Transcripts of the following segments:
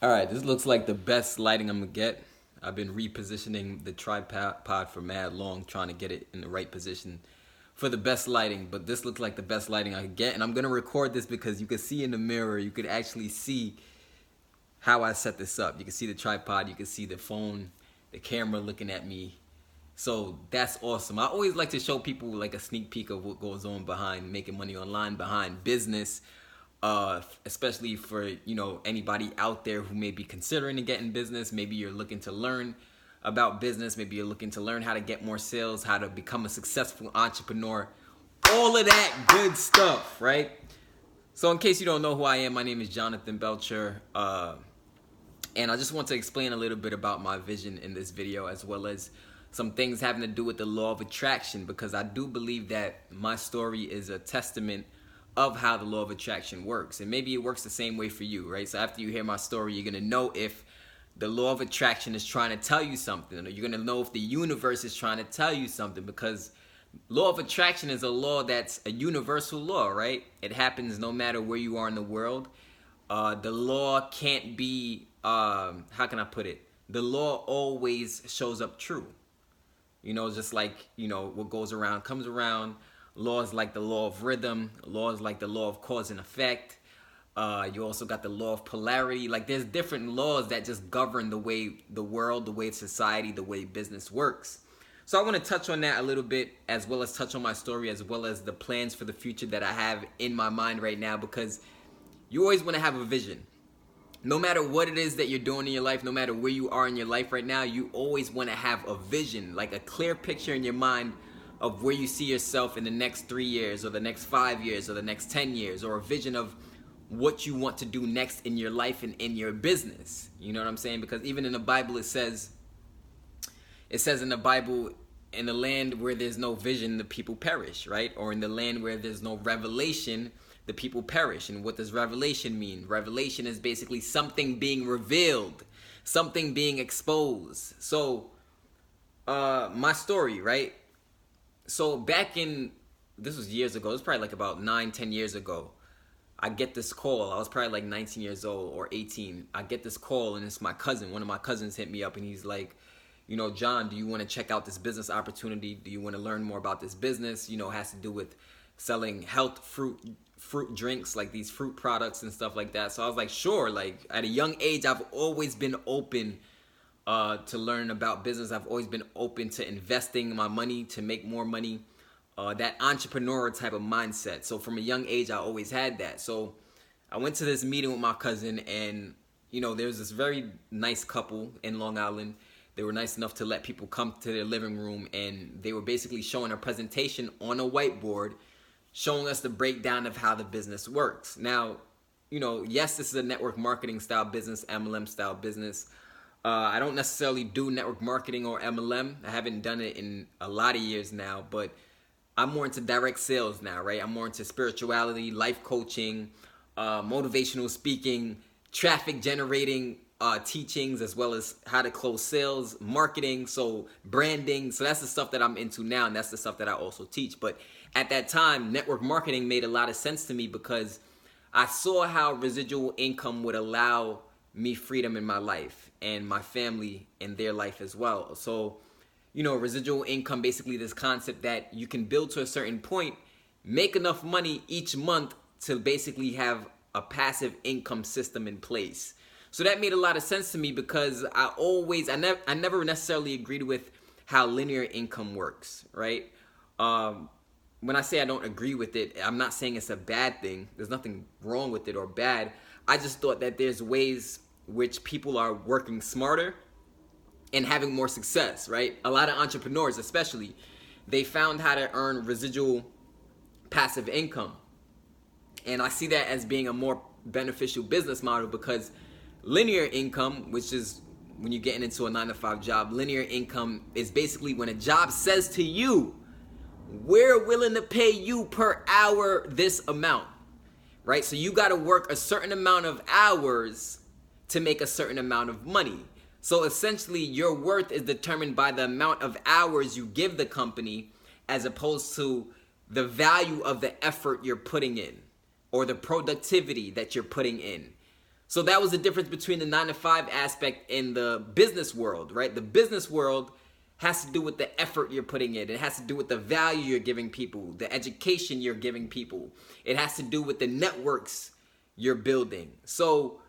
All right, this looks like the best lighting I'm gonna get. I've been repositioning the tripod for mad long, trying to get it in the right position for the best lighting. But this looks like the best lighting I could get, and I'm gonna record this because you can see in the mirror. You could actually see how I set this up. You can see the tripod. You can see the phone, the camera looking at me. So that's awesome. I always like to show people like a sneak peek of what goes on behind making money online, behind business, especially for anybody out there who may be considering to get in business. Maybe you're looking to learn about business. Maybe you're looking to learn how to get more sales, how to become a successful entrepreneur. All of that good stuff, right? So in case you don't know who I am, my name is Jonathan Belcher. And I just want to explain a little bit about my vision in this video, as well as some things having to do with the law of attraction, because I do believe that my story is a testament of how the law of attraction works. And maybe it works the same way for you, right? So after you hear my story, you're going to know if the law of attraction is trying to tell you something, or you're going to know if the universe is trying to tell you something, because law of attraction is a law that's a universal law, right? It happens no matter where you are in the world. The law can't be, how can I put it? The law always shows up true. Just like, what goes around comes around. Laws like the law of rhythm, laws like the law of cause and effect. You also got the law of polarity. Like, there's different laws that just govern the way the world, the way society, the way business works. So I want to touch on that a little bit, as well as touch on my story, as well as the plans for the future that I have in my mind right now, because you always want to have a vision. No matter what it is that you're doing in your life, no matter where you are in your life right now, you always want to have a vision, like a clear picture in your mind of where you see yourself in the next 3 years, or the next 5 years, or the next 10 years, or a vision of what you want to do next in your life and in your business. You know what I'm saying? Because even in the Bible, it says in the Bible, in the land where there's no vision, the people perish, right? Or in the land where there's no revelation, the people perish. And what does revelation mean? Revelation is basically something being revealed, something being exposed. So, my story, right? So this was years ago. It was probably like about 9-10 years ago. I get this call. I was probably like 19 years old or 18. I get this call, and it's my cousin. One of my cousins hit me up, and he's like, John, do you want to check out this business opportunity? Do you want to learn more about this business? It has to do with selling health fruit drinks, like these fruit products and stuff like that. So I was like, sure. Like, at a young age, I've always been open to learn about business. I've always been open to investing my money to make more money. That entrepreneur type of mindset. So from a young age, I always had that. So I went to this meeting with my cousin, and there was this very nice couple in Long Island. They were nice enough to let people come to their living room, and they were basically showing a presentation on a whiteboard, showing us the breakdown of how the business works. Now, yes, this is a network marketing style business, MLM style business. I don't necessarily do network marketing or MLM. I haven't done it in a lot of years now, but I'm more into direct sales now, right? I'm more into spirituality, life coaching, motivational speaking, traffic generating teachings, as well as how to close sales, marketing, so branding. So that's the stuff that I'm into now, and that's the stuff that I also teach. But at that time, network marketing made a lot of sense to me, because I saw how residual income would allow me freedom in my life and my family in their life as well. So residual income, basically this concept that you can build to a certain point, make enough money each month to basically have a passive income system in place. So that made a lot of sense to me, because I never necessarily agreed with how linear income works, right? When I say I don't agree with it, I'm not saying it's a bad thing. There's nothing wrong with it or bad. I just thought that there's ways which people are working smarter and having more success, right? A lot of entrepreneurs, especially, they found how to earn residual passive income. And I see that as being a more beneficial business model, because linear income, which is when you're getting into a 9-to-5 job, linear income is basically when a job says to you, we're willing to pay you per hour this amount, right? So you got to work a certain amount of hours to make a certain amount of money. So essentially, your worth is determined by the amount of hours you give the company, as opposed to the value of the effort you're putting in, or the productivity that you're putting in. So that was the difference between the 9 to 5 aspect in the business world, right? The business world has to do with the effort you're putting in. It has to do with the value you're giving people, the education you're giving people. It has to do with the networks you're building. So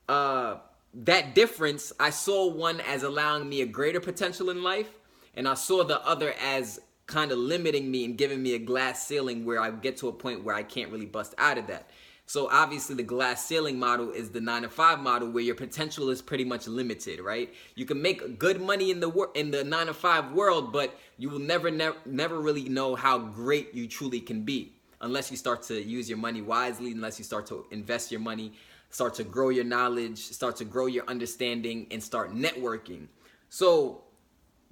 that difference, I saw one as allowing me a greater potential in life, and I saw the other as kind of limiting me and giving me a glass ceiling where I get to a point where I can't really bust out of that. So obviously the glass ceiling model is the 9 to 5 model, where your potential is pretty much limited, right? You can make good money in the 9 to 5 world, but you will never really know how great you truly can be unless you start to use your money wisely, unless you start to invest your money, start to grow your knowledge, start to grow your understanding, and start networking. So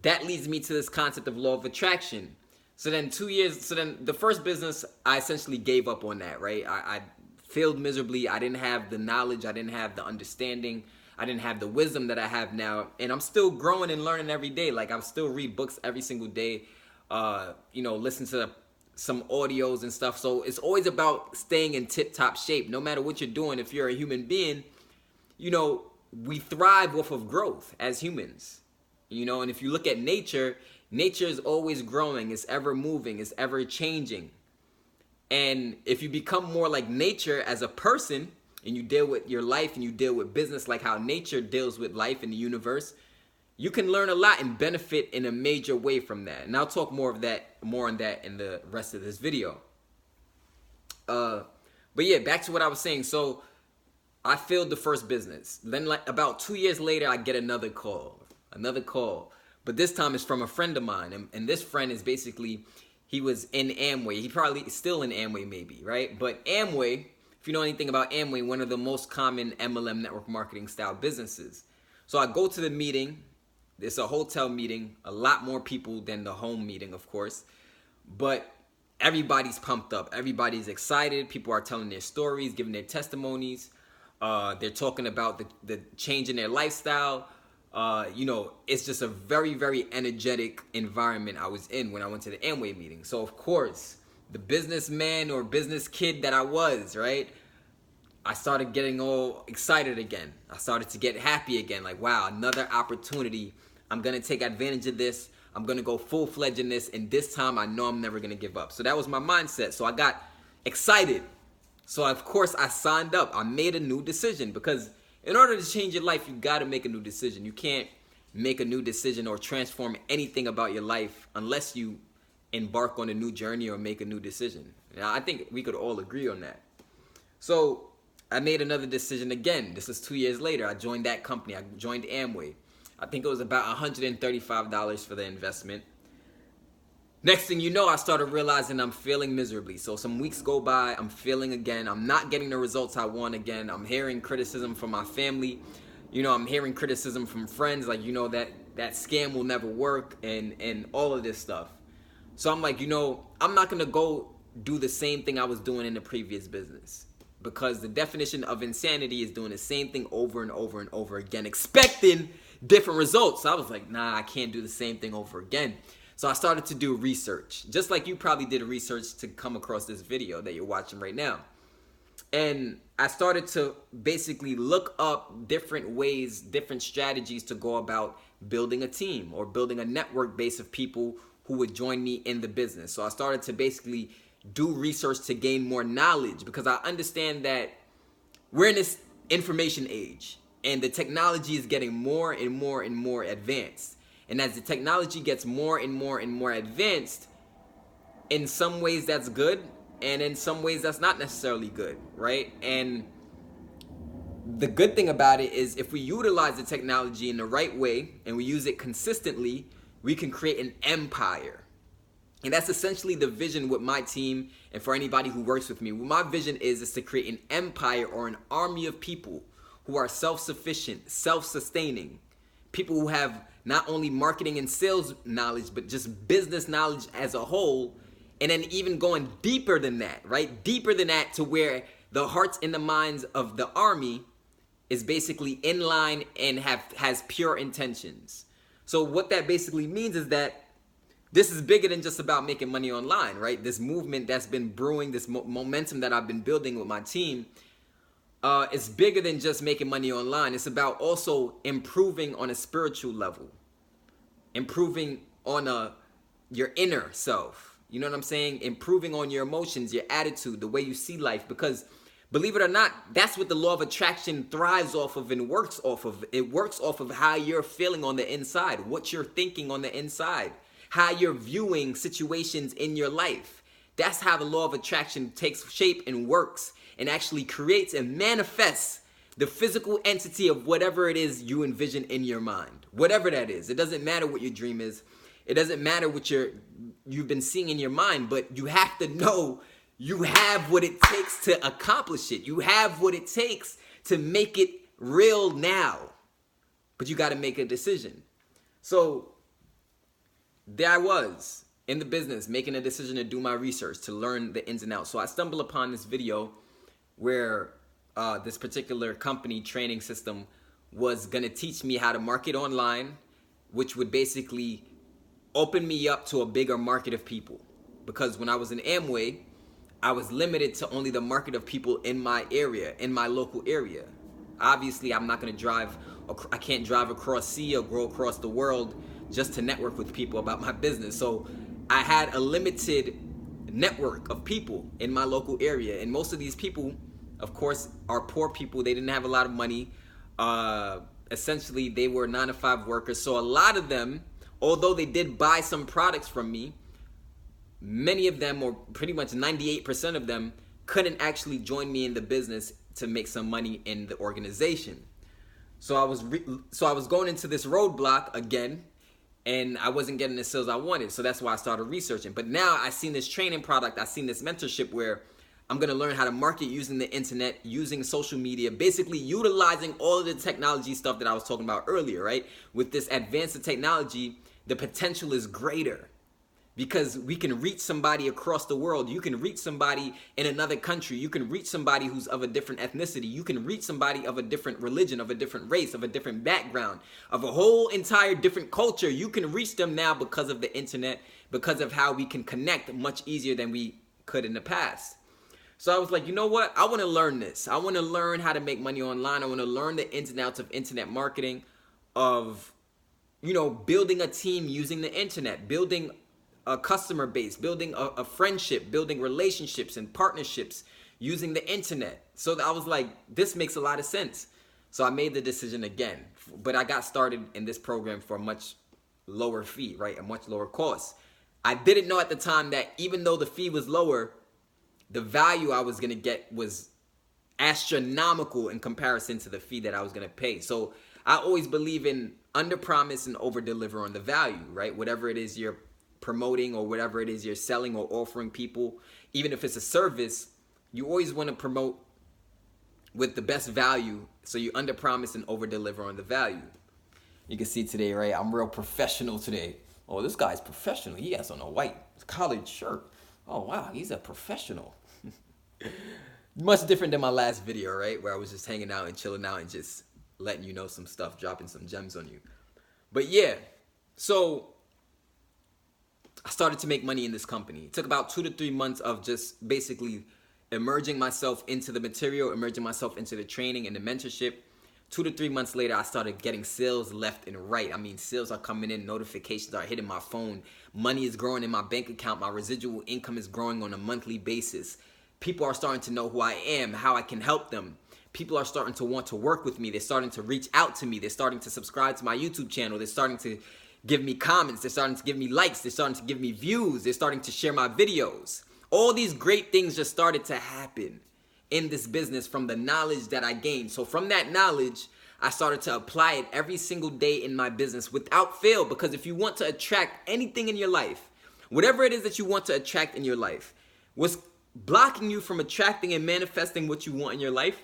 that leads me to this concept of law of attraction. So then the first business, I essentially gave up on that, right? I failed miserably. I didn't have the knowledge. I didn't have the understanding. I didn't have the wisdom that I have now. And I'm still growing and learning every day. Like, I still read books every single day, listen to some audios and stuff. So it's always about staying in tip-top shape. No matter what you're doing, if you're a human being, we thrive off of growth as humans. And if you look at nature, nature is always growing. It's ever moving. It's ever changing. And if you become more like nature as a person, and you deal with your life and you deal with business like how nature deals with life in the universe, you can learn a lot and benefit in a major way from that. And I'll talk more on that in the rest of this video. But yeah, back to what I was saying. So I failed the first business. Then like about 2 years later, I get another call. But this time it's from a friend of mine. And this friend is basically, he was in Amway. He probably is still in Amway maybe, right? But Amway, if you know anything about Amway, one of the most common MLM network marketing style businesses. So I go to the meeting. It's a hotel meeting, a lot more people than the home meeting, of course. But everybody's pumped up. Everybody's excited. People are telling their stories, giving their testimonies. They're talking about the change in their lifestyle. It's just a very, very energetic environment I was in when I went to the Amway meeting. So, of course, the businessman or business kid that I was, right? I started getting all excited again. I started to get happy again. Like, wow, another opportunity. I'm going to take advantage of this. I'm going to go full-fledged in this. And this time, I know I'm never going to give up. So that was my mindset. So I got excited. So, of course, I signed up. I made a new decision, because in order to change your life, you got to make a new decision. You can't make a new decision or transform anything about your life unless you embark on a new journey or make a new decision. Now, I think we could all agree on that. So I made another decision again. This is 2 years later. I joined that company. I joined Amway. I think it was about $135 for the investment. Next thing you know, I started realizing I'm failing miserably. So some weeks go by, I'm failing again. I'm not getting the results I want again. I'm hearing criticism from my family. I'm hearing criticism from friends, like, that scam will never work, and all of this stuff. So I'm like, I'm not going to go do the same thing I was doing in the previous business, because the definition of insanity is doing the same thing over and over and over again, expecting different results. So I was like, nah, I can't do the same thing over again. So I started to do research, just like you probably did research to come across this video that you're watching right now. And I started to basically look up different ways, different strategies to go about building a team or building a network base of people who would join me in the business. So I started to basically do research to gain more knowledge, because I understand that we're in this information age and the technology is getting more and more and more advanced. And as the technology gets more and more and more advanced, in some ways that's good, and in some ways that's not necessarily good, right? And the good thing about it is, if we utilize the technology in the right way and we use it consistently, we can create an empire. And that's essentially the vision with my team and for anybody who works with me. What my vision is to create an empire or an army of people who are self-sufficient, self-sustaining, people who have not only marketing and sales knowledge, but just business knowledge as a whole. And then even going deeper than that, right? Deeper than that, to where the hearts and the minds of the army is basically in line and has pure intentions. So what that basically means is that this is bigger than just about making money online, right? This movement that's been brewing, this momentum that I've been building with my team, it's bigger than just making money online. It's about also improving on a spiritual level, improving on your inner self. You know what I'm saying? Improving on your emotions, your attitude, the way you see life. Because believe it or not, that's what the law of attraction thrives off of and works off of. It works off of how you're feeling on the inside, what you're thinking on the inside, how you're viewing situations in your life. That's how the law of attraction takes shape and works and actually creates and manifests the physical entity of whatever it is you envision in your mind. Whatever that is. It doesn't matter what your dream is. It doesn't matter what you've been seeing in your mind, but you have to know you have what it takes to accomplish it. You have what it takes to make it real now. But you got to make a decision. So there I was in the business making a decision to do my research, to learn the ins and outs. So I stumbled upon this video where this particular company training system was going to teach me how to market online, which would basically open me up to a bigger market of people. Because when I was in Amway, I was limited to only the market of people in my area, in my local area. Obviously, I'm not going to drive, I can't drive across sea or go across the world just to network with people about my business. So I had a limited network of people in my local area. And most of these people, of course, are poor people. They didn't have a lot of money. Essentially, they were 9-to-5 workers. So a lot of them, although they did buy some products from me, many of them, or pretty much 98% of them, couldn't actually join me in the business to make some money in the organization. So I was going into this roadblock again, and I wasn't getting the sales I wanted. So that's why I started researching. But now I seen this training product, I seen this mentorship where I'm gonna learn how to market using the internet, using social media, basically utilizing all of the technology stuff that I was talking about earlier, right? With this advanced technology, the potential is greater because we can reach somebody across the world. You can reach somebody in another country. You can reach somebody who's of a different ethnicity. You can reach somebody of a different religion, of a different race, of a different background, of a whole entire different culture. You can reach them now because of the internet, because of how we can connect much easier than we could in the past. So I was like, you know what? I want to learn this. I want to learn how to make money online. I want to learn the ins and outs of internet marketing, of, you know, building a team using the internet, building a customer base, building a friendship, building relationships and partnerships using the internet. So I was like, this makes a lot of sense. So I made the decision again, but I got started in this program for a much lower fee, right? A much lower cost. I didn't know at the time that even though the fee was lower, the value I was going to get was astronomical in comparison to the fee that I was going to pay. So I always believe in under promise and over deliver on the value, right? Whatever it is you're promoting or whatever it is you're selling or offering people, even if it's a service, you always want to promote with the best value. So you under promise and over deliver on the value. You can see today, right? I'm real professional today. Oh, this guy's professional. He has on a white collared shirt. Oh, wow, he's a professional. Much different than my last video, right? Where I was just hanging out and chilling out and just letting you know some stuff, dropping some gems on you. But yeah, so I started to make money in this company. It took about 2 to 3 months of just basically immersing myself into the material, immersing myself into the training and the mentorship. 2 to 3 months later, I started getting sales left and right. I mean, sales are coming in, notifications are hitting my phone, money is growing in my bank account, my residual income is growing on a monthly basis. People are starting to know who I am, how I can help them. People are starting to want to work with me. They're starting to reach out to me. They're starting to subscribe to my YouTube channel. They're starting to give me comments. They're starting to give me likes. They're starting to give me views. They're starting to share my videos. All these great things just started to happen in this business from the knowledge that I gained. So from that knowledge, I started to apply it every single day in my business without fail. Because if you want to attract anything in your life, whatever it is that you want to attract in your life, what's blocking you from attracting and manifesting what you want in your life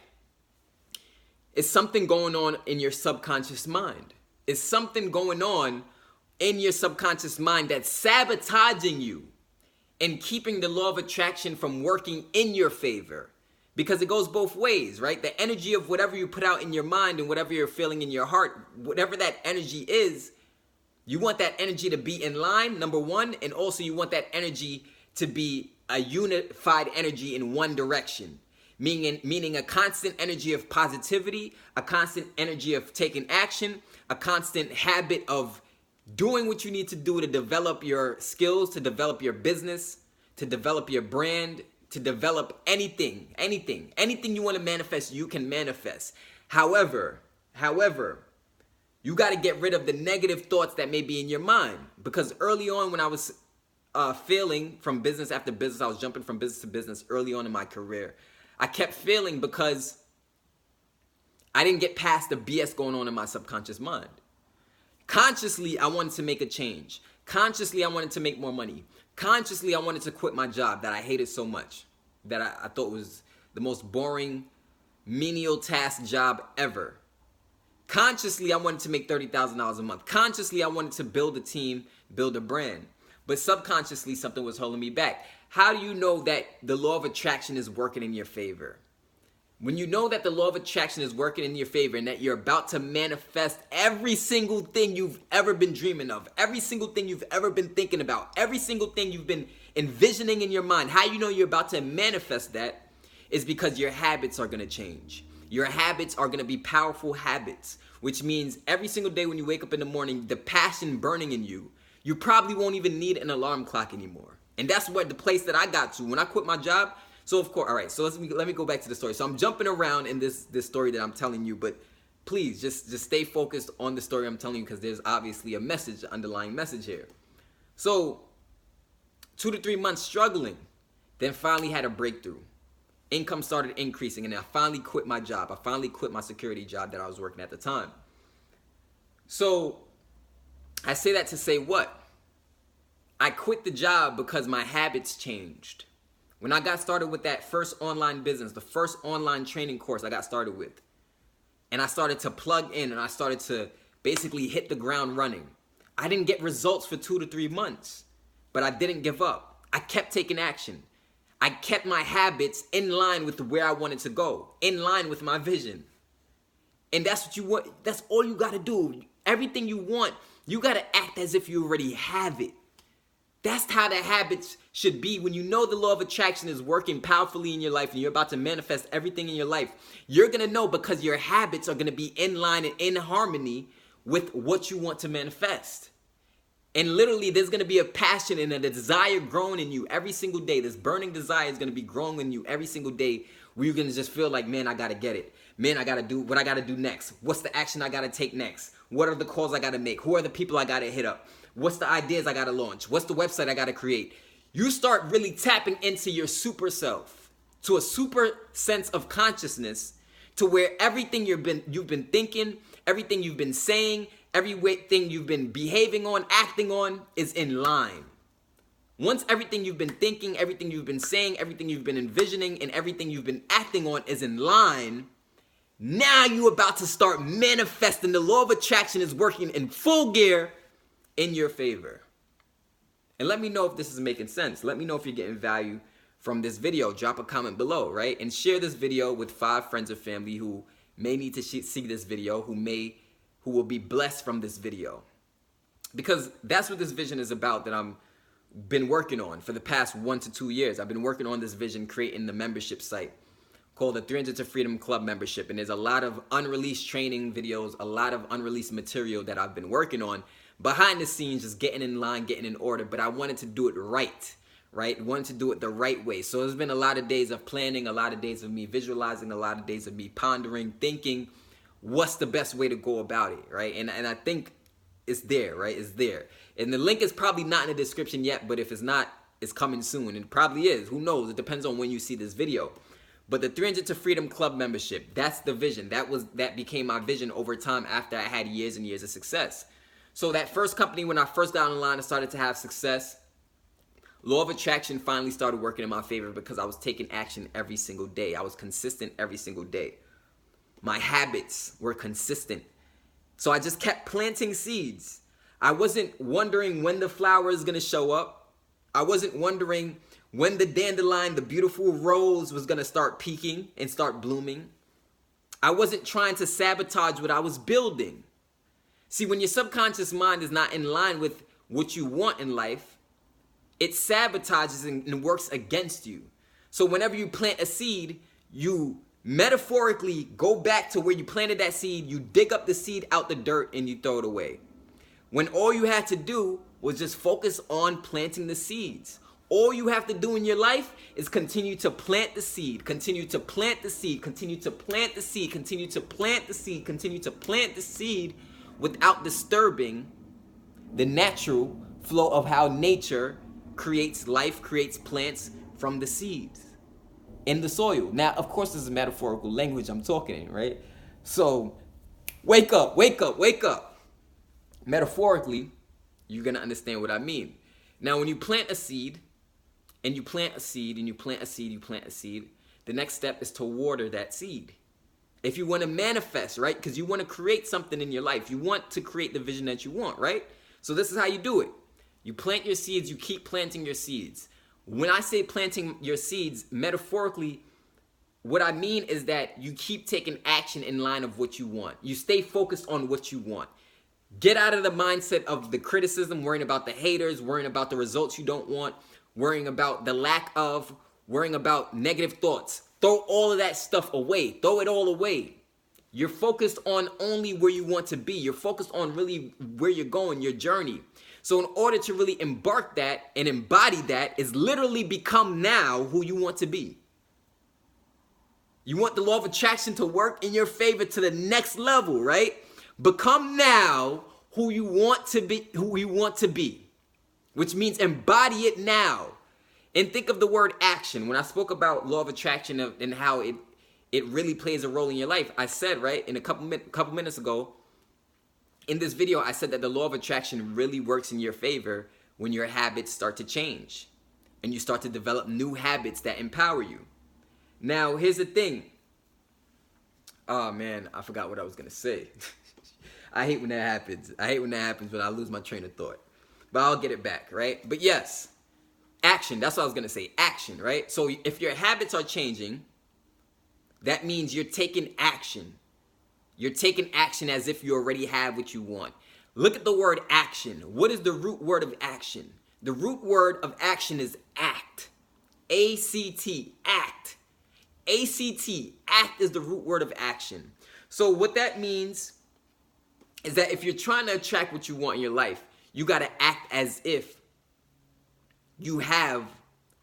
is something going on in your subconscious mind. It's something going on in your subconscious mind that's sabotaging you and keeping the law of attraction from working in your favor. Because it goes both ways, right? The energy of whatever you put out in your mind and whatever you're feeling in your heart, whatever that energy is, you want that energy to be in line, number one, and also you want that energy to be a unified energy in one direction. meaning a constant energy of positivity, a constant energy of taking action, a constant habit of doing what you need to do to develop your skills, to develop your business, to develop your brand, to develop anything you want to manifest, you can manifest. However, you got to get rid of the negative thoughts that may be in your mind, because early on when I was failing from business after business, I was jumping from business to business early on in my career. I kept failing because I didn't get past the BS going on in my subconscious mind. Consciously, I wanted to make a change. Consciously, I wanted to make more money. Consciously, I wanted to quit my job that I hated so much, that I thought was the most boring, menial task job ever. Consciously, I wanted to make $30,000 a month. Consciously, I wanted to build a team, build a brand. But subconsciously, something was holding me back. How do you know that the law of attraction is working in your favor? When you know that the law of attraction is working in your favor and that you're about to manifest every single thing you've ever been dreaming of, every single thing you've ever been thinking about, every single thing you've been envisioning in your mind, how you know you're about to manifest that is because your habits are going to change. Your habits are going to be powerful habits, which means every single day when you wake up in the morning, the passion burning in you, you probably won't even need an alarm clock anymore. And that's what the place that I got to when I quit my job. So of course, all right, so let me go back to the story. So I'm jumping around in this story that I'm telling you, but please just stay focused on the story I'm telling you, because there's obviously a message, underlying message here. So 2 to 3 months struggling, then finally had a breakthrough. Income started increasing, and I finally quit my job. I finally quit my security job that I was working at the time. So I say that to say what? I quit the job because my habits changed. When I got started with that first online business, the first online training course I got started with, and I started to plug in and I started to basically hit the ground running, I didn't get results for 2 to 3 months, but I didn't give up. I kept taking action. I kept my habits in line with where I wanted to go, in line with my vision. And that's what you want. That's all you got to do. Everything you want, you got to act as if you already have it. That's how the habits should be. When you know the law of attraction is working powerfully in your life and you're about to manifest everything in your life, you're going to know because your habits are going to be in line and in harmony with what you want to manifest. And literally, there's going to be a passion and a desire growing in you every single day. This burning desire is going to be growing in you every single day, where you're going to just feel like, man, I got to get it. Man, I got to do what I got to do next. What's the action I got to take next? What are the calls I got to make? Who are the people I got to hit up? What's the ideas I got to launch? What's the website I got to create? You start really tapping into your super self, to a super sense of consciousness, to where everything you've been thinking, everything you've been saying, everything you've been behaving on, acting on is in line. Once everything you've been thinking, everything you've been saying, everything you've been envisioning, and everything you've been acting on is in line, now you're about to start manifesting. The law of attraction is working in full gear in your favor. And let me know if this is making sense. Let me know if you're getting value from this video. Drop a comment below, right? And share this video with 5 friends or family who may need to see this video, who will be blessed from this video. Because that's what this vision is about, that I'm been working on for the past 1 to 2 years. I've been working on this vision, creating the membership site called the 300 to Freedom Club membership. And there's a lot of unreleased training videos, a lot of unreleased material that I've been working on behind the scenes, just getting in line, getting in order. But I wanted to do it right? Wanted to do it the right way. So there's been a lot of days of planning, a lot of days of me visualizing, a lot of days of me pondering, thinking, what's the best way to go about it, right? And I think it's there, right? It's there. And the link is probably not in the description yet, but if it's not, it's coming soon. And it probably is. Who knows? It depends on when you see this video. But the 300 to Freedom Club membership, that's the vision. That became my vision over time after I had years and years of success. So that first company, when I first got online and started to have success, law of attraction finally started working in my favor because I was taking action every single day. I was consistent every single day. My habits were consistent. So I just kept planting seeds. I wasn't wondering when the flower is going to show up. I wasn't wondering when the dandelion, the beautiful rose, was going to start peaking and start blooming. I wasn't trying to sabotage what I was building. See, when your subconscious mind is not in line with what you want in life, it sabotages and works against you. So whenever you plant a seed, You metaphorically go back to where you planted that seed, you dig up the seed out the dirt and you throw it away. When all you had to do was just focus on planting the seeds. All you have to do in your life is continue to plant the seed, continue to plant the seed, continue to plant the seed, continue to plant the seed, continue to plant the seed without disturbing the natural flow of how nature creates life, creates plants from the seeds in the soil. Now, of course, this is metaphorical language I'm talking in, right? So, wake up, wake up, wake up. Metaphorically, you're going to understand what I mean. Now, when you plant a seed, and you plant a seed, and you plant a seed, you plant a seed, the next step is to water that seed. If you want to manifest, right? Because you want to create something in your life. You want to create the vision that you want, right? So this is how you do it. You plant your seeds, you keep planting your seeds. When I say planting your seeds, metaphorically, what I mean is that you keep taking action in line of what you want. You stay focused on what you want. Get out of the mindset of the criticism, worrying about the haters, worrying about the results you don't want, worrying about the lack of, worrying about negative thoughts. Throw all of that stuff away. Throw it all away. You're focused on only where you want to be. You're focused on really where you're going, your journey. So in order to really embark that and embody that is literally become now who you want to be. You want the law of attraction to work in your favor to the next level, right? Become now who you want to be, which means embody it now. And think of the word action. When I spoke about law of attraction and how it really plays a role in your life, I said, right, in a couple minutes ago, in this video, I said that the law of attraction really works in your favor when your habits start to change and you start to develop new habits that empower you. Now, here's the thing. Oh, man, I forgot what I was going to say. I hate when that happens. I hate when that happens when I lose my train of thought. But I'll get it back, right? But yes, action. That's what I was going to say. Action, right? So if your habits are changing, that means you're taking action. You're taking action as if you already have what you want. Look at the word action. What is the root word of action? The root word of action is act. A-C-T, act. A-C-T, act is the root word of action. So what that means is that if you're trying to attract what you want in your life, you got to act as if you have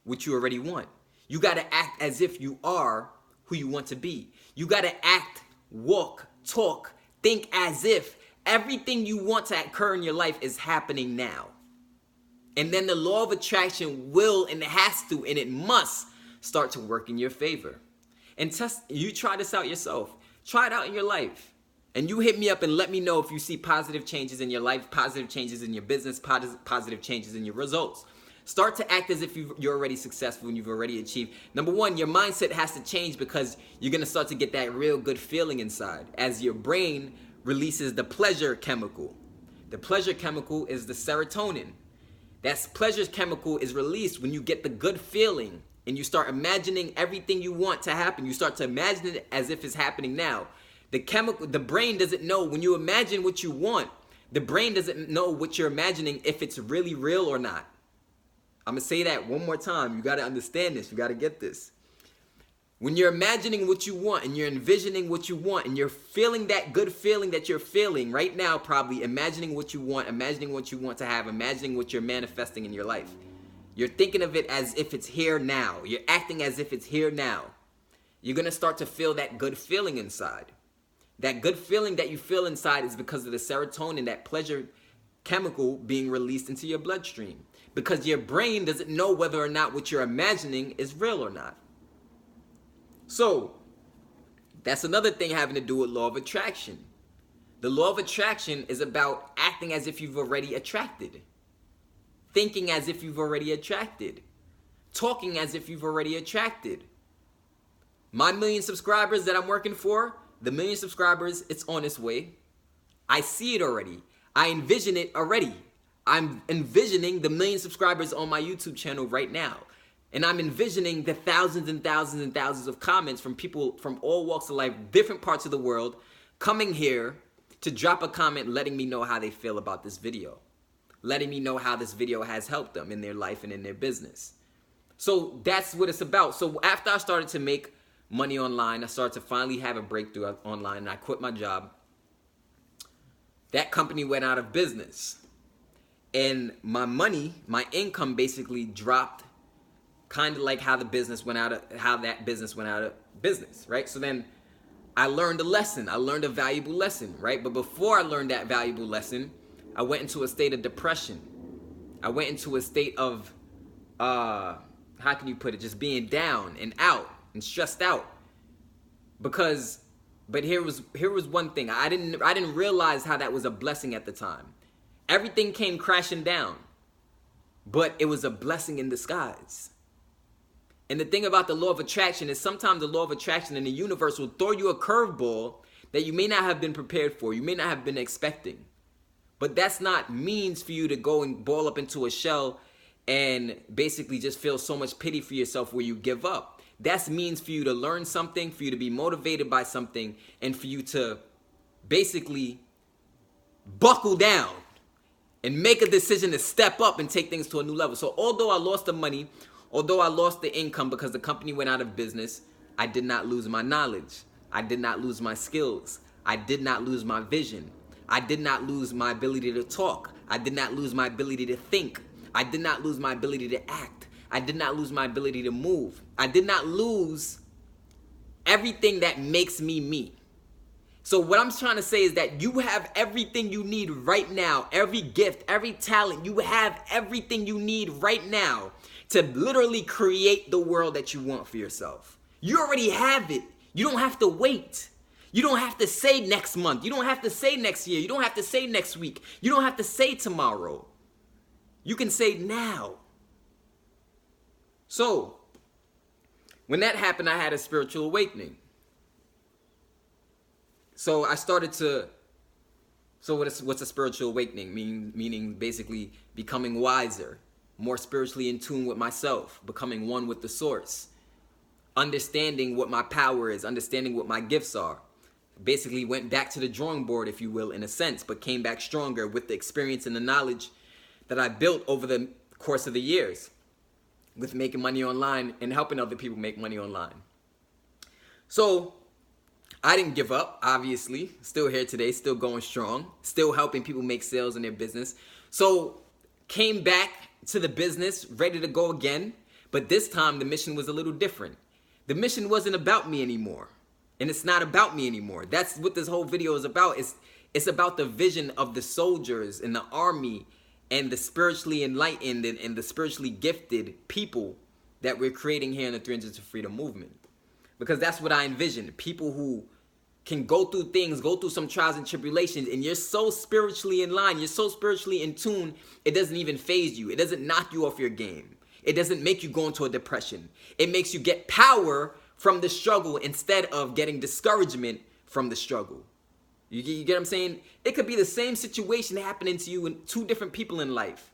what you already want. You got to act as if you are who you want to be. You got to act, walk, talk, think as if everything you want to occur in your life is happening now. And then the law of attraction will and it has to and it must start to work in your favor. And you try this out yourself. Try it out in your life. And you hit me up and let me know if you see positive changes in your life, positive changes in your business, positive changes in your results. Start to act as if you're already successful and you've already achieved. Number one, your mindset has to change because you're going to start to get that real good feeling inside as your brain releases the pleasure chemical. The pleasure chemical is the serotonin. That pleasure chemical is released when you get the good feeling and you start imagining everything you want to happen. You start to imagine it as if it's happening now. The brain doesn't know when you imagine what you want. The brain doesn't know what you're imagining if it's really real or not. I'm going to say that one more time. You got to understand this. You got to get this. When you're imagining what you want and you're envisioning what you want and you're feeling that good feeling that you're feeling right now, probably imagining what you want to have, imagining what you're manifesting in your life. You're thinking of it as if it's here now. You're acting as if it's here now. You're going to start to feel that good feeling inside. That good feeling that you feel inside is because of the serotonin, that pleasure chemical being released into your bloodstream. Because your brain doesn't know whether or not what you're imagining is real or not. So, that's another thing having to do with law of attraction. The law of attraction is about acting as if you've already attracted. Thinking as if you've already attracted. Talking as if you've already attracted. My 1 million subscribers that I'm working for, the 1 million subscribers, it's on its way. I see it already. I envision it already. I'm envisioning the 1 million subscribers on my YouTube channel right now. And I'm envisioning the thousands and thousands and thousands of comments from people from all walks of life, different parts of the world, coming here to drop a comment letting me know how they feel about this video. Letting me know how this video has helped them in their life and in their business. So that's what it's about. So after I started to make money online. I started to finally have a breakthrough online, and I quit my job. That company went out of business. And my money, my income basically dropped, kind of like how that business went out of business, right? So then I learned a lesson. I learned a valuable lesson, right? But before I learned that valuable lesson, I went into a state of depression. I went into a state of, how can you put it, just being down and out and stressed out. But here was one thing. I didn't realize how that was a blessing at the time. Everything came crashing down, but it was a blessing in disguise. And the thing about the law of attraction is sometimes the law of attraction in the universe will throw you a curveball that you may not have been prepared for, you may not have been expecting. But that's not means for you to go and ball up into a shell and basically just feel so much pity for yourself where you give up. That's means for you to learn something, for you to be motivated by something, and for you to basically buckle down and make a decision to step up and take things to a new level. So although I lost the money, although I lost the income because the company went out of business, I did not lose my knowledge. I did not lose my skills. I did not lose my vision. I did not lose my ability to talk. I did not lose my ability to think. I did not lose my ability to act. I did not lose my ability to move. I did not lose everything that makes me me. So what I'm trying to say is that you have everything you need right now. Every gift, every talent, you have everything you need right now to literally create the world that you want for yourself. You already have it. You don't have to wait. You don't have to say next month. You don't have to say next year. You don't have to say next week. You don't have to say tomorrow. You can say now. So, when that happened, I had a spiritual awakening. So I started to, what's a spiritual awakening? Meaning basically becoming wiser, more spiritually in tune with myself, becoming one with the source, understanding what my power is, understanding what my gifts are. Basically went back to the drawing board, if you will, in a sense, but came back stronger with the experience and the knowledge that I built over the course of the years with making money online and helping other people make money online. So I didn't give up, obviously. Still here today, still going strong, still helping people make sales in their business. So came back to the business, ready to go again. But this time the mission was a little different. The mission wasn't about me anymore. And it's not about me anymore. That's what this whole video is about. It's about the vision of the soldiers and the army and the spiritually enlightened and the spiritually gifted people that we're creating here in the 3 Inches to Freedom movement. Because that's what I envision. People who can go through things, go through some trials and tribulations, and you're so spiritually in line, you're so spiritually in tune, it doesn't even faze you. It doesn't knock you off your game. It doesn't make you go into a depression. It makes you get power from the struggle instead of getting discouragement from the struggle. You get what I'm saying? It could be the same situation happening to you and 2 different people in life.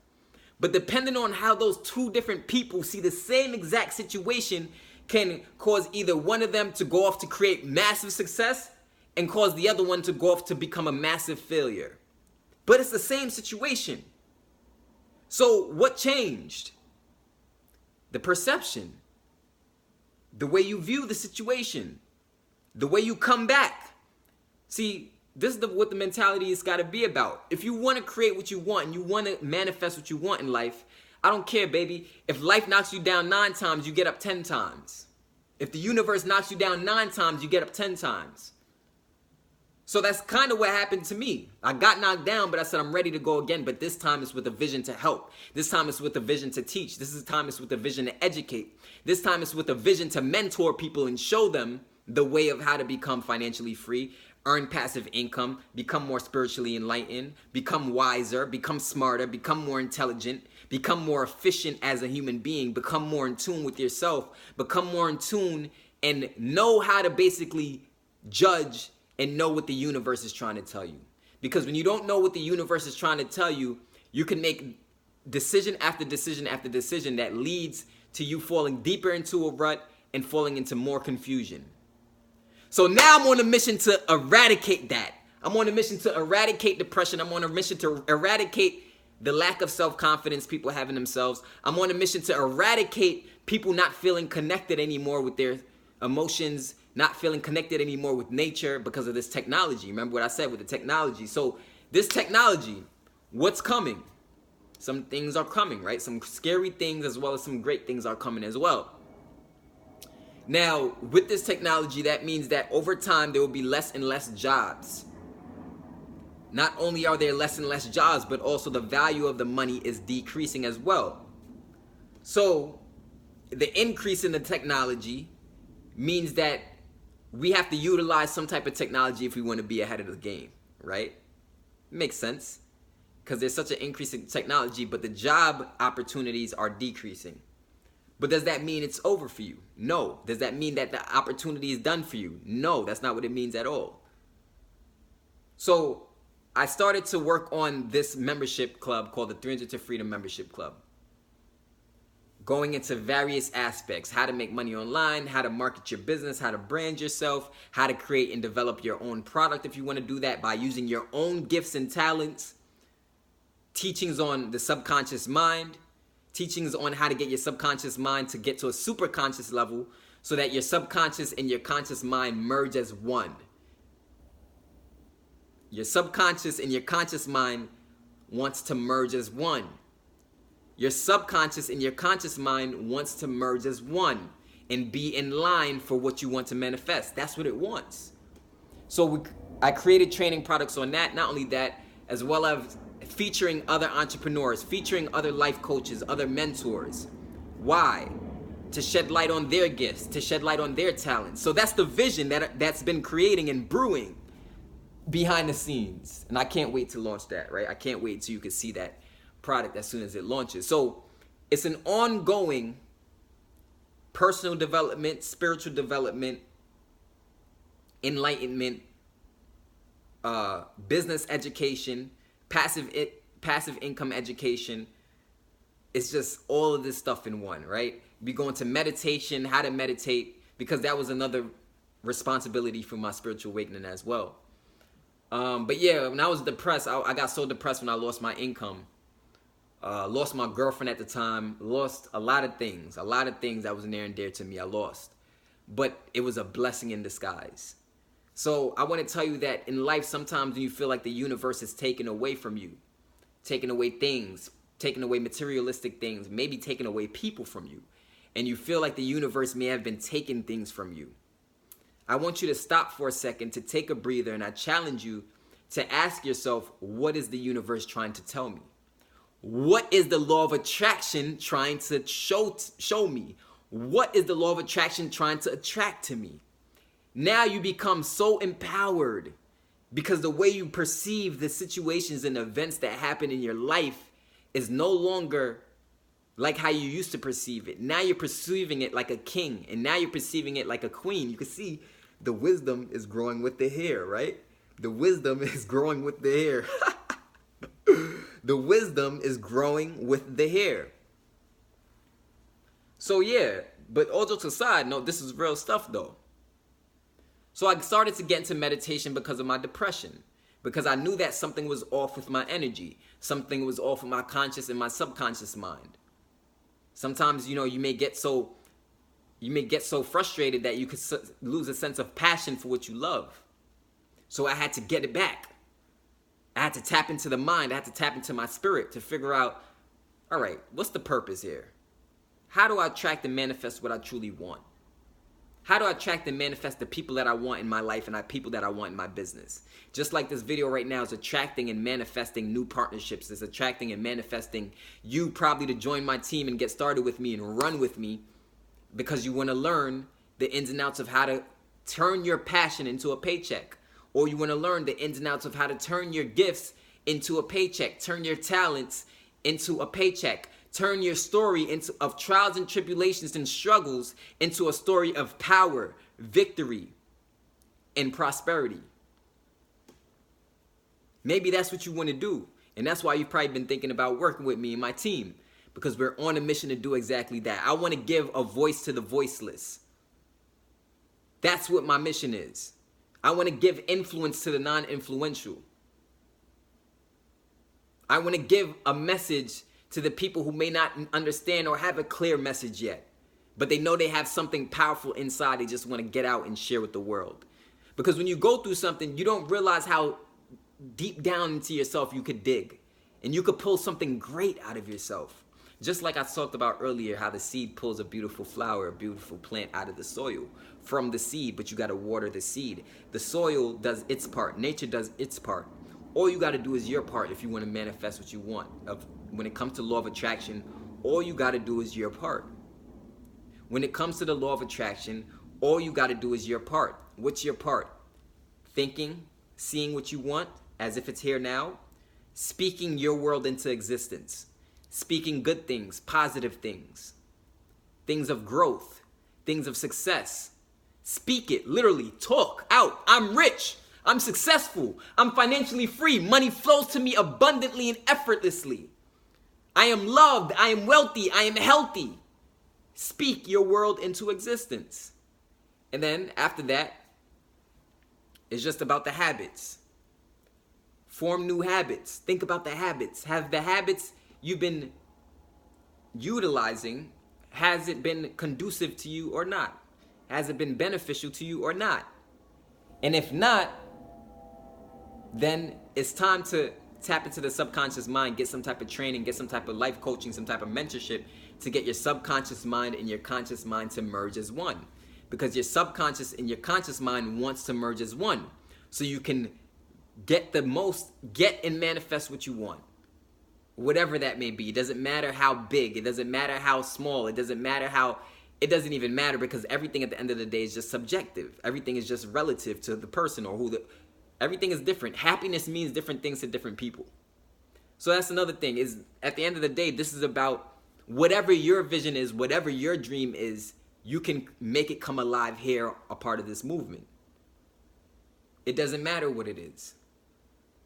But depending on how those 2 different people see the same exact situation can cause either one of them to go off to create massive success and cause the other one to go off to become a massive failure. But it's the same situation. So what changed? The perception. The way you view the situation. The way you come back. See, this is what the mentality has got to be about. If you want to create what you want and you want to manifest what you want in life, I don't care, baby. If life knocks you down 9 times, you get up 10 times. If the universe knocks you down 9 times, you get up 10 times. So that's kind of what happened to me. I got knocked down, but I said I'm ready to go again. But this time it's with a vision to help. This time it's with a vision to teach. This time it's with a vision to educate. This time it's with a vision to mentor people and show them the way of how to become financially free, earn passive income, become more spiritually enlightened, become wiser, become smarter, become more intelligent, become more efficient as a human being, become more in tune with yourself, become more in tune and know how to basically judge and know what the universe is trying to tell you. Because when you don't know what the universe is trying to tell you, you can make decision after decision after decision that leads to you falling deeper into a rut and falling into more confusion. So now I'm on a mission to eradicate that. I'm on a mission to eradicate depression. I'm on a mission to eradicate the lack of self-confidence people have in themselves. I'm on a mission to eradicate people not feeling connected anymore with their emotions, not feeling connected anymore with nature because of this technology. Remember what I said with the technology. So this technology, what's coming? Some things are coming, right? Some scary things as well as some great things are coming as well. Now, with this technology, that means that over time, there will be less and less jobs. Not only are there less and less jobs, but also the value of the money is decreasing as well. So, the increase in the technology means that we have to utilize some type of technology if we want to be ahead of the game, right? Makes sense. Because there's such an increase in technology, but the job opportunities are decreasing. But does that mean it's over for you? No. Does that mean that the opportunity is done for you? No, that's not what it means at all. So I started to work on this membership club called the 300 to Freedom Membership Club. Going into various aspects, how to make money online, how to market your business, how to brand yourself, how to create and develop your own product if you want to do that by using your own gifts and talents, teachings on the subconscious mind, teachings on how to get your subconscious mind to get to a super conscious level so that your subconscious and your conscious mind merge as one. Your subconscious and your conscious mind wants to merge as one. Your subconscious and your conscious mind wants to merge as one and be in line for what you want to manifest. That's what it wants. So I created training products on that. Not only that, as well as featuring other entrepreneurs, featuring other life coaches, other mentors. Why? To shed light on their gifts, to shed light on their talents. So that's the vision that's been creating and brewing behind the scenes. And I can't wait to launch that, right? I can't wait till you can see that product as soon as it launches. So it's an ongoing personal development, spiritual development, enlightenment, business education, passive income education. It's just all of this stuff in one, right? We go into meditation, how to meditate, because that was another responsibility for my spiritual awakening as well. But yeah, when I was depressed, I got so depressed when I lost my income. Lost my girlfriend at the time, lost a lot of things that was near and dear to me I lost. But it was a blessing in disguise. So I want to tell you that in life, sometimes when you feel like the universe is taking away from you, taking away things, taking away materialistic things, maybe taking away people from you, and you feel like the universe may have been taking things from you, I want you to stop for a second, to take a breather, and I challenge you to ask yourself, what is the universe trying to tell me? What is the law of attraction trying to show me? What is the law of attraction trying to attract to me? Now you become so empowered because the way you perceive the situations and events that happen in your life is no longer like how you used to perceive it. Now you're perceiving it like a king, and now you're perceiving it like a queen. You can see the wisdom is growing with the hair, right? The wisdom is growing with the hair. The wisdom is growing with the hair. So yeah, but all jokes aside, no, this is real stuff though. So I started to get into meditation because of my depression, because I knew that something was off with my energy. Something was off with my conscious and my subconscious mind. Sometimes, you may get so frustrated that you could lose a sense of passion for what you love. So I had to get it back. I had to tap into the mind. I had to tap into my spirit to figure out, all right, what's the purpose here? How do I attract and manifest what I truly want? How do I attract and manifest the people that I want in my life and the people that I want in my business? Just like this video right now is attracting and manifesting new partnerships. It's attracting and manifesting you probably to join my team and get started with me and run with me, because you want to learn the ins and outs of how to turn your passion into a paycheck. Or you want to learn the ins and outs of how to turn your gifts into a paycheck. Turn your talents into a paycheck. Turn your story of trials and tribulations and struggles into a story of power, victory, and prosperity. Maybe that's what you want to do. And that's why you've probably been thinking about working with me and my team, because we're on a mission to do exactly that. I want to give a voice to the voiceless. That's what my mission is. I want to give influence to the non-influential. I want to give a message to the people who may not understand or have a clear message yet, but they know they have something powerful inside they just want to get out and share with the world. Because when you go through something, you don't realize how deep down into yourself you could dig, and you could pull something great out of yourself. Just like I talked about earlier, how the seed pulls a beautiful flower, a beautiful plant out of the soil from the seed, but you got to water the seed. The soil does its part. Nature does its part. All you got to do is your part if you want to manifest what you want. When it comes to law of attraction, all you got to do is your part. When it comes to the law of attraction, all you got to do is your part. What's your part? Thinking, seeing what you want as if it's here now, speaking your world into existence. Speaking good things, positive things, things of growth, things of success. Speak it, literally, talk out. I'm rich, I'm successful, I'm financially free. Money flows to me abundantly and effortlessly. I am loved, I am wealthy, I am healthy. Speak your world into existence. And then after that, it's just about the habits. Form new habits. Think about the habits. Have the habits you've been utilizing, has it been conducive to you or not? Has it been beneficial to you or not? And if not, then it's time to tap into the subconscious mind, get some type of training, get some type of life coaching, some type of mentorship to get your subconscious mind and your conscious mind to merge as one. Because your subconscious and your conscious mind wants to merge as one. So you can get and manifest what you want. Whatever that may be. It doesn't matter how big. It doesn't matter how small. It doesn't even matter, because everything at the end of the day is just subjective. Everything is just relative to the person or everything is different. Happiness means different things to different people. So that's another thing, is at the end of the day, this is about whatever your vision is, whatever your dream is, you can make it come alive here, a part of this movement. It doesn't matter what it is.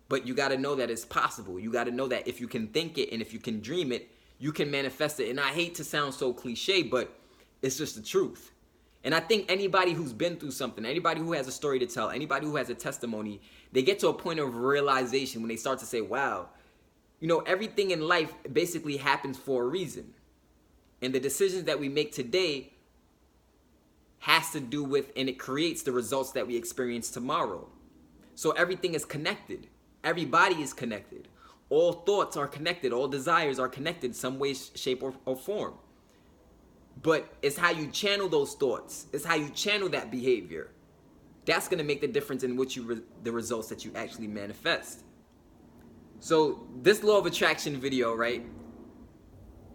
But you got to know that it's possible. You got to know that if you can think it and if you can dream it, you can manifest it. And I hate to sound so cliche, but it's just the truth. And I think anybody who's been through something, anybody who has a story to tell, anybody who has a testimony, they get to a point of realization when they start to say, wow, everything in life basically happens for a reason. And the decisions that we make today has to do with, and it creates the results that we experience tomorrow. So everything is connected. Everybody is connected. All thoughts are connected. All desires are connected in some way, shape, or form. But it's how you channel those thoughts. It's how you channel that behavior. That's going to make the difference in the results that you actually manifest. So this law of attraction video, right?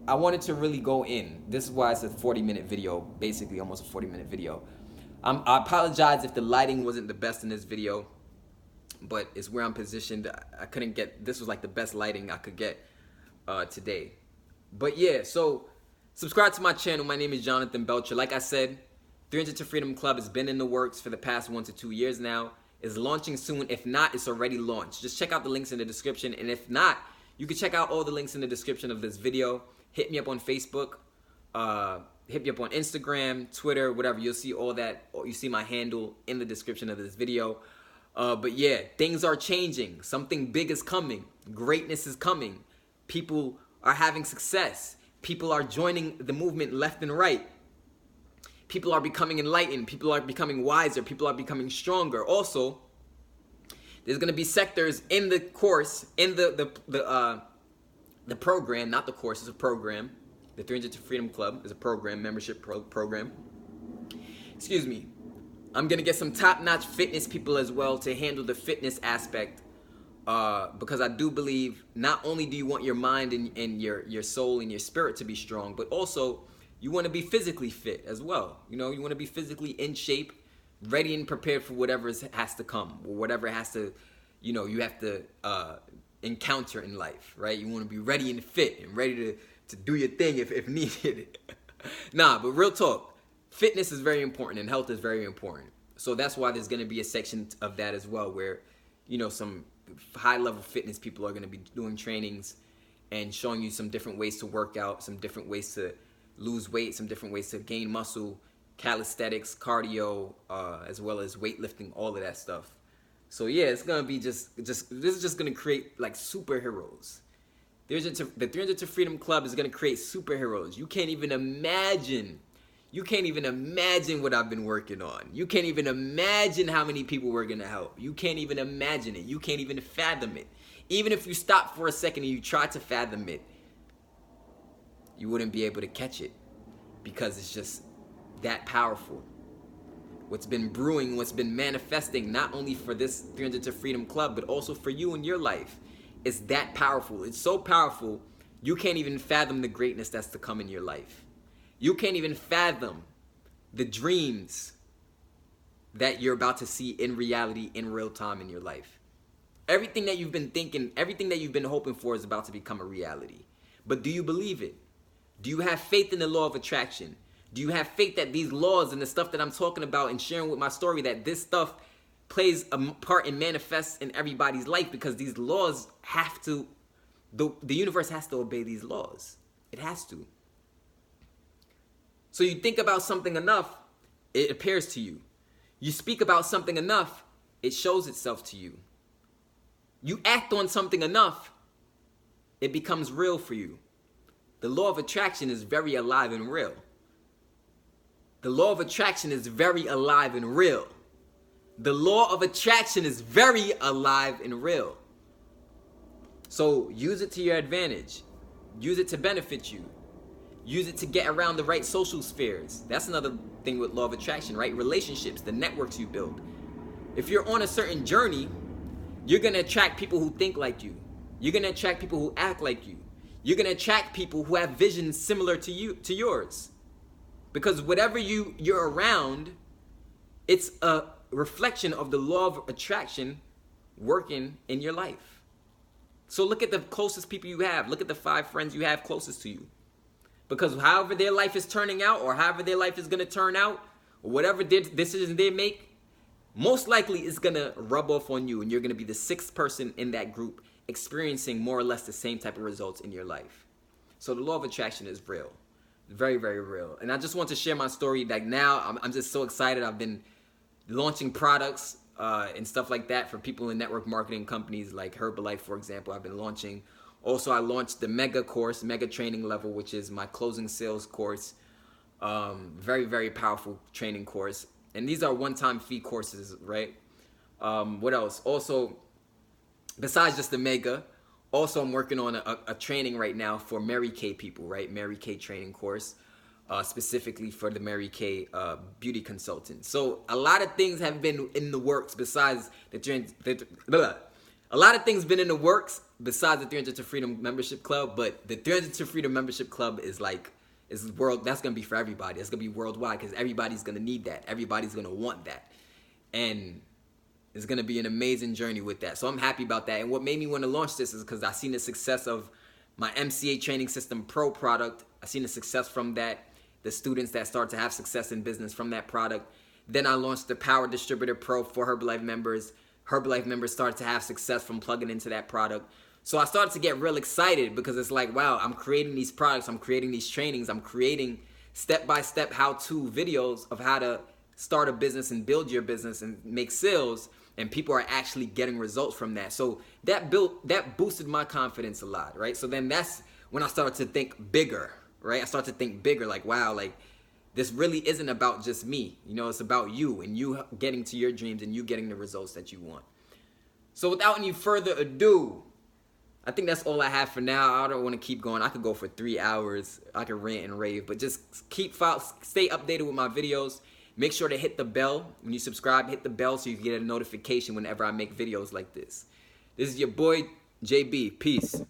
I wanted to really go in. This is why it's a 40-minute video, basically almost a 40-minute video. I apologize if the lighting wasn't the best in this video, but it's where I'm positioned. I couldn't get, this was like the best lighting I could get today. But yeah, so subscribe to my channel. My name is Jonathan Belcher. Like I said, 300 to Freedom Club has been in the works for the past 1 to 2 years now. It's launching soon. If not, it's already launched. Just check out the links in the description. And if not, you can check out all the links in the description of this video. Hit me up on Facebook. Hit me up on Instagram, Twitter, whatever. You'll see all that. You see my handle in the description of this video. But yeah, things are changing. Something big is coming. Greatness is coming. People are having success. People are joining the movement left and right. People are becoming enlightened. People are becoming wiser. People are becoming stronger. Also, there's going to be sectors in the course, in the program, not the course, it's a program. The 300 to Freedom Club is a program, membership program. Excuse me. I'm going to get some top-notch fitness people as well to handle the fitness aspect, because I do believe not only do you want your mind and your soul and your spirit to be strong, but also you want to be physically fit as well. You want to be physically in shape, ready and prepared for whatever has to come, or whatever has to, you have to encounter in life, right? You want to be ready and fit and ready to do your thing if needed. Nah, but real talk. Fitness is very important and health is very important. So that's why there's going to be a section of that as well where, some high-level fitness people are going to be doing trainings and showing you some different ways to work out, some different ways to lose weight, some different ways to gain muscle, calisthenics, cardio, as well as weightlifting, all of that stuff. So yeah, it's going to be this is just going to create like superheroes. The 300 to Freedom Club is going to create superheroes. You can't even imagine. You can't even imagine what I've been working on. You can't even imagine how many people we're gonna help. You can't even imagine it. You can't even fathom it. Even if you stop for a second and you try to fathom it, you wouldn't be able to catch it because it's just that powerful. What's been brewing, what's been manifesting, not only for this 300 to Freedom Club, but also for you in your life, is that powerful. It's so powerful, you can't even fathom the greatness that's to come in your life. You can't even fathom the dreams that you're about to see in reality, in real time in your life. Everything that you've been thinking, everything that you've been hoping for is about to become a reality. But do you believe it? Do you have faith in the law of attraction? Do you have faith that these laws and the stuff that I'm talking about and sharing with my story, that this stuff plays a part and manifests in everybody's life? Because these laws have to, the universe has to obey these laws. It has to. So you think about something enough, it appears to you. You speak about something enough, it shows itself to you. You act on something enough, it becomes real for you. The law of attraction is very alive and real. The law of attraction is very alive and real. The law of attraction is very alive and real. So use it to your advantage. Use it to benefit you. Use it to get around the right social spheres. That's another thing with law of attraction, right? Relationships, the networks you build. If you're on a certain journey, you're going to attract people who think like you. You're going to attract people who act like you. You're going to attract people who have visions similar to you, to yours. Because whatever you're around, it's a reflection of the law of attraction working in your life. So look at the closest people you have. Look at the 5 friends you have closest to you. Because however their life is turning out, or however their life is going to turn out, or whatever decisions they make, most likely it's going to rub off on you, and you're going to be the 6th person in that group experiencing more or less the same type of results in your life. So the law of attraction is real. Very, very real. And I just want to share my story. Like now, I'm just so excited. I've been launching products and stuff like that for people in network marketing companies like Herbalife, for example. I've been launching. Also, I launched the mega course, mega training level, which is my closing sales course. Very, very powerful training course. And these are one-time fee courses, right? What else? Also, besides just the mega, also I'm working on a training right now for Mary Kay people, right? Mary Kay training course, specifically for the Mary Kay beauty consultant. So a lot of things have been in the works besides a lot of things been in the works besides the 300 to Freedom membership club, but the 300 to Freedom membership club is like, is world, that's going to be for everybody. It's going to be worldwide because everybody's going to need that. Everybody's going to want that. And it's going to be an amazing journey with that. So I'm happy about that. And what made me want to launch this is because I seen the success of my MCA Training System Pro product. I seen the success from that, the students that start to have success in business from that product. Then I launched the Power Distributor Pro for Herbalife members. Herbalife members started to have success from plugging into that product. So I started to get real excited because it's like, wow, I'm creating these products, I'm creating these trainings, I'm creating step-by-step how-to videos of how to start a business and build your business and make sales, and people are actually getting results from that. So that boosted my confidence a lot, right? So then that's when I started to think bigger, right? I started to think bigger, like, wow, like this really isn't about just me. You know, it's about you and you getting to your dreams and you getting the results that you want. So without any further ado, I think that's all I have for now. I don't want to keep going. I could go for 3 hours. I could rant and rave, but just stay updated with my videos. Make sure to hit the bell. When you subscribe, hit the bell so you can get a notification whenever I make videos like this. This is your boy, JB. Peace.